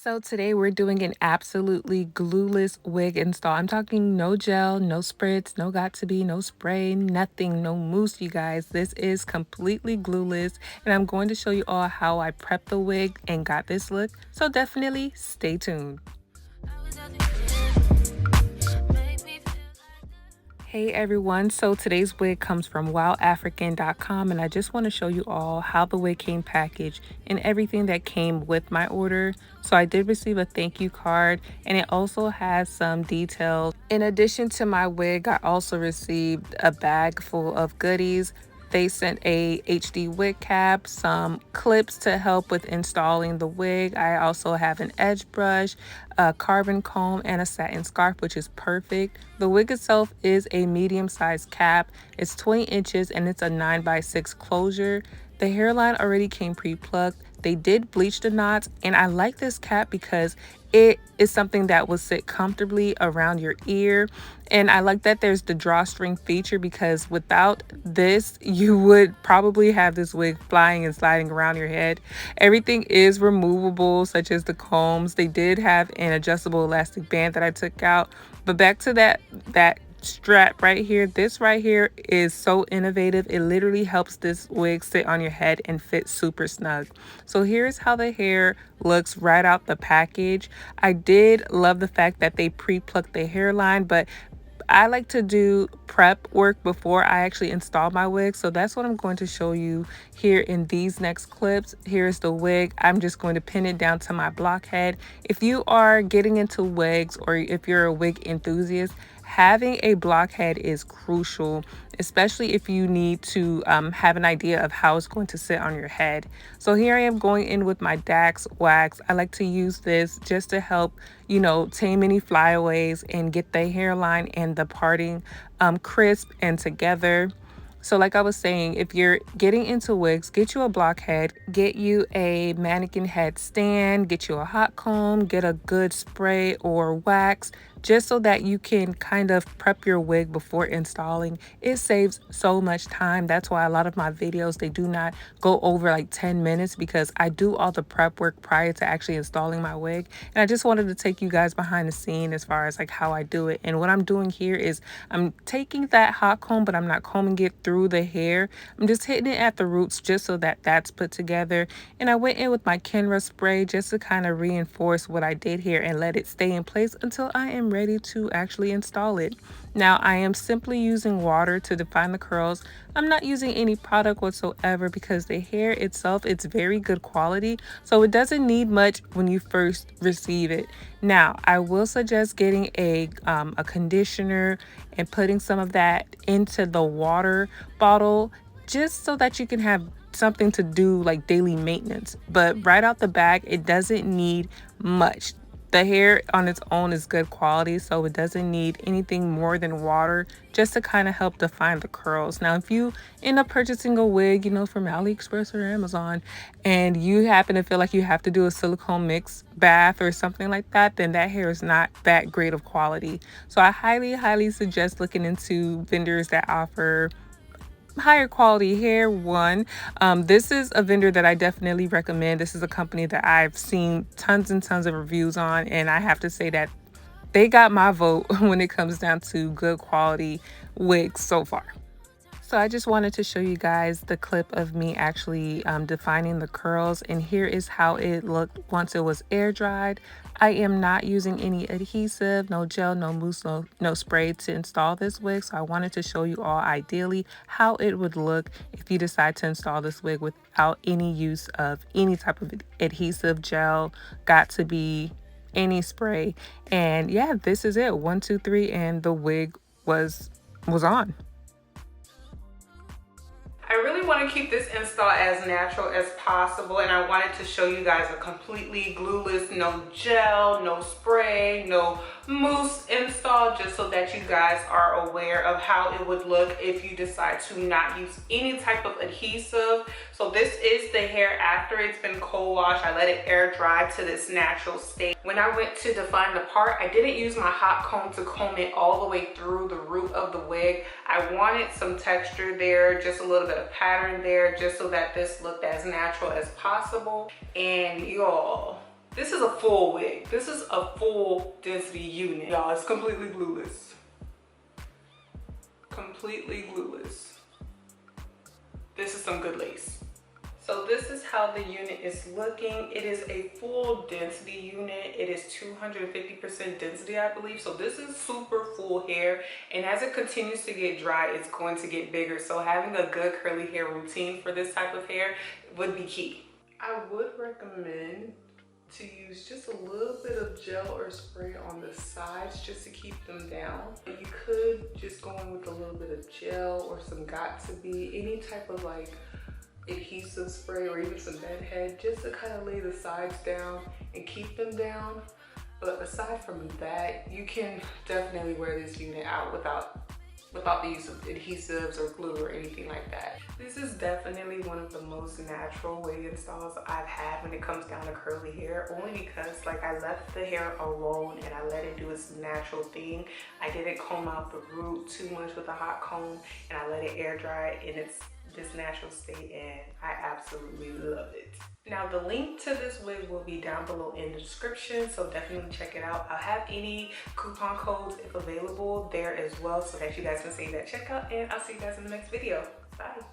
So today we're doing an absolutely glueless wig install. I'm talking no gel, no spritz, no got to be, no spray, nothing, no mousse, you guys. This is completely glueless, and I'm going to show you all how I prepped the wig and got this look. So definitely stay tuned. Hey everyone, so today's wig comes from WOWAFRICAN.com, and I just want to show you all how the wig came packaged and everything that came with my order. So I did receive a thank you card, and it also has some details. In addition to my wig, I also received a bag full of goodies. They sent a HD wig cap, some clips to help with installing the wig. I also have an edge brush, a carbon comb, and a satin scarf, which is perfect. The wig itself is a medium-sized cap. It's 20 inches and it's a 9x6 closure. The hairline already came pre-plucked. They did bleach the knots, and I like this cap because it is something that will sit comfortably around your ear. And I like that there's the drawstring feature, because without this, you would probably have this wig flying and sliding around your head. Everything is removable, such as the combs. They did have an adjustable elastic band that I took out. But back to that strap right here, this right here is so innovative. It literally helps this wig sit on your head and fit super snug. So here's how the hair looks right out the package. I did love the fact that they pre-plucked the hairline, but I like to do prep work before I actually install my wig. So that's what I'm going to show you here in these next clips. Here's the wig. I'm just going to pin it down to my block head. If you are getting into wigs, or if you're a wig enthusiast, having a block head is crucial, especially if you need to have an idea of how it's going to sit on your head. So here I am going in with my Dax wax. I like to use this just to help, you know, tame any flyaways and get the hairline and the parting crisp and together. So like I was saying, if you're getting into wigs, get you a block head, get you a mannequin head stand, get you a hot comb, get a good spray or wax, just so that you can kind of prep your wig before installing. It saves so much time. That's why a lot of my videos, they do not go over like 10 minutes, because I do all the prep work prior to actually installing my wig. And I just wanted to take you guys behind the scene as far as like how I do it. And what I'm doing here is I'm taking that hot comb, but I'm not combing it through the hair. I'm just hitting it at the roots just so that that's put together. And I went in with my Kenra spray just to kind of reinforce what I did here and let it stay in place until I am ready to actually install it. Now I am simply using water to define the curls. I'm not using any product whatsoever, because the hair itself, it's very good quality, so it doesn't need much when you first receive it. Now I will suggest getting a conditioner and putting some of that into the water bottle, just so that you can have something to do like daily maintenance. But right out the bag, it doesn't need much. The hair on its own is good quality, so it doesn't need anything more than water, just to kind of help define the curls. Now, if you end up purchasing a wig, you know, from AliExpress or Amazon, and you happen to feel like you have to do a silicone mix bath or something like that, then that hair is not that great of quality. So I highly suggest looking into vendors that offer higher quality hair. This is a vendor that I definitely recommend. This is a company that I've seen tons and tons of reviews on, and I have to say that they got my vote when it comes down to good quality wigs so far. So I just wanted to show you guys the clip of me actually defining the curls, and here is how it looked once it was air dried. I am not using any adhesive, no gel, no mousse, no spray to install this wig. So I wanted to show you all ideally how it would look if you decide to install this wig without any use of any type of adhesive, gel, got to be, any spray. And yeah, this is it. 1, 2, 3, and the wig was on. I really want to keep this install as natural as possible, and I wanted to show you guys a completely glueless, no gel, no spray, no mousse install, just so that you guys are aware of how it would look if you decide to not use any type of adhesive. So this is the hair after it's been cold washed. I let it air dry to this natural state. When I went to define the part, I didn't use my hot comb to comb it all the way through the root of the wig. I wanted some texture there, just a little bit of pattern there, just so that this looked as natural as possible. And y'all, This is a full wig. This is a full density unit. Y'all, it's completely glueless. Completely glueless. This is some good lace. So this is how the unit is looking. It is a full density unit. It is 250% density, I believe. So this is super full hair. And as it continues to get dry, it's going to get bigger. So having a good curly hair routine for this type of hair would be key. I would recommend to use just a little bit of gel or spray on the sides just to keep them down. You could just go in with a little bit of gel or some got2b, any type of like adhesive spray or even some bedhead just to kind of lay the sides down and keep them down. But aside from that, you can definitely wear this unit out without the use of adhesives or glue or anything like that. This is definitely one of the most natural wig installs I've had when it comes down to curly hair, only because like I left the hair alone and I let it do its natural thing. I didn't comb out the root too much with a hot comb and I let it air dry in its this natural state, and I absolutely love it. Now the link to this wig will be down below in the description, so definitely check it out. I'll have any coupon codes if available there as well so that you guys can save that checkout, and I'll see you guys in the next video. Bye.